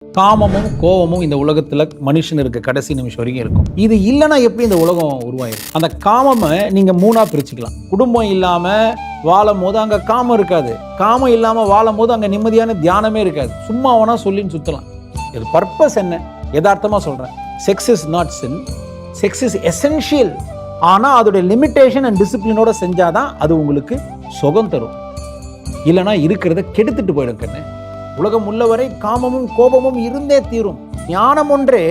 காமமும் கோபமும் இந்த உலகத்துல மனுஷன் இருக்க கடைசி நிமிஷம் வரைக்கும் இருக்கும். இது இல்லைன்னா எப்படி இந்த உலகம் உருவாயிருக்கும்? அந்த காமமை நீங்க மூணா பிரிச்சுக்கலாம். குடும்பம் இல்லாம வாழும் போது அங்க காமம் இருக்காது. காமம் இல்லாம வாழும் போது அங்க நிம்மதியான தியானமே இருக்காது. சும்மா வேணா சொல்லின்னு சுத்தலாம். இது பர்பஸ் என்ன? யதார்த்தமா சொல்றேன். Sex is not sin, sex is essential. ஆனா அதோட லிமிட்டேஷன் அண்ட் டிசிப்ளினோட செஞ்சாதான் அது உங்களுக்கு சுகம் தரும். இல்லைன்னா இருக்கிறத கெடுத்துட்டு போயிடும். கண்ணு, உலகம் உள்ளவரை காமமும் கோபமும் இருந்தே தீரும். ஞானம் ஒன்றே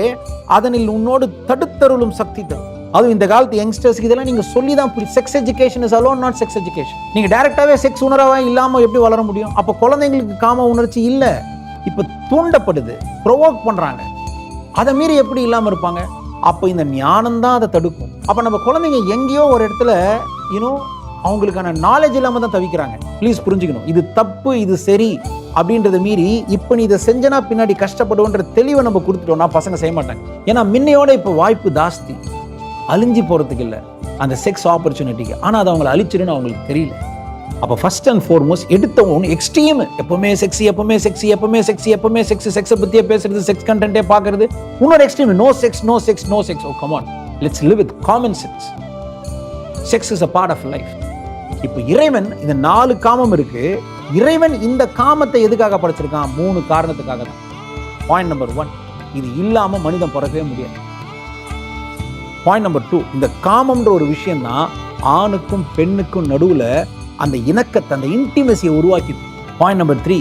அதனில் உன்னோடு தடுத்தருளும் சக்தி தரும். அதுவும் இந்த காலத்து யங்ஸ்டர்ஸ்க்கு இதெல்லாம் நீங்க சொல்லி தான் புரியும். Sex education is alone not sex education. நீங்க டைரக்டாவே செக்ஸ் உணர்வா இல்லாம எப்படி வளர முடியும்? அப்ப குழந்தைங்களுக்கு காம உணர்ச்சி இல்ல, இப்ப தூண்டப்படுது, ப்ரொவோக் பண்றாங்க. அதை மீறி எப்படி இல்லாம இருப்பாங்க? அப்ப இந்த ஞானம் தான் அதை தடுக்கும். அப்ப நம்ம குழந்தைங்க எங்கேயோ ஒரு இடத்துல அவங்களுக்கான நாலேஜ் இல்லாம தான் தவிக்கிறாங்க. ப்ளீஸ் புரிஞ்சுக்கணும், இது தப்பு, இது சரி அப்படின்றத மீறி இப்ப நீ இதை செஞ்சனா பின்னாடி கஷ்டப்படுவோன்ற தெளிவை நம்ம கொடுத்துட்டோம்னா பசங்க செய்ய மாட்டாங்க. ஏன்னா முன்னையோட இப்ப வாய்ப்பு ஜாஸ்தி, அழிஞ்சு போறதுக்கு இல்லை அந்த செக்ஸ் ஆப்பர்ச்சுனிட்டிக்கு. ஆனா அது அவங்களை அழிச்சிருன்னு அவங்களுக்கு தெரியல. அப்ப ஃபர்ஸ்ட் அண்ட் ஃபார்மோஸ்ட் எடுத்தவங்க எக்ஸ்ட்ரீம், எப்பவுமே செக்ஸி, எப்பவுமே செக்ஸி, எப்பவுமே செக்ஸி, எப்பவுமே செக்ஸ், செக்ஸை பத்தியே பேசுறது, செக்ஸ் கண்டென்ட்டே பார்க்கறது. இன்னொரு extreme, no sex, no sex, no sex. Oh come on, let's live with common sense. Sex is a part of life. இப்போ இறைவன் இந்த 4 காமம் இருக்கு. இறைவன் இந்த காமத்தை எதுக்காக படைச்சிருக்கான்? 3 காரணத்துக்காக தான். பாயிண்ட் நம்பர் 1, இது இல்லாம மனிதன் பிறக்கவே முடியாது. பாயிண்ட் நம்பர் 2, இந்த காமம்ன்ற ஒரு விஷயம் தான் ஆணுக்கும் பெண்ணுக்கும் நடுவுல அந்த இணக்கத்தை, அந்த இன்டிமெசியை உருவாக்கி. பாயிண்ட் நம்பர் 3,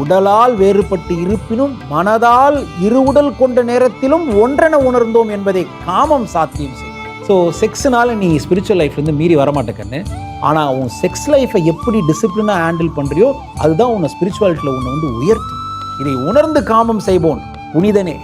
உடலால் வேறுபட்டு இருப்பினும் மனதால் இரு உடல் கொண்ட நேரத்திலும் ஒன்றென உணர்ந்தோம் என்பதை காமம் சாத்தியம் செய்யும். ஸோ செக்ஸ்னால நீ ஸ்பிரிச்சுவல் லைஃப்லேருந்து மீறி வரமாட்டேக்கன்னு. ஆனால் உன் செக்ஸ் லைஃப்பை எப்படி டிசிப்ளினாக ஹேண்டில் பண்ணுறியோ அதுதான் உன்னை ஸ்பிரிச்சுவாலிட்டியில் உன்னை உயர்த்தும். இதை உணர்ந்து காமம் செய்வோன் புனிதனே.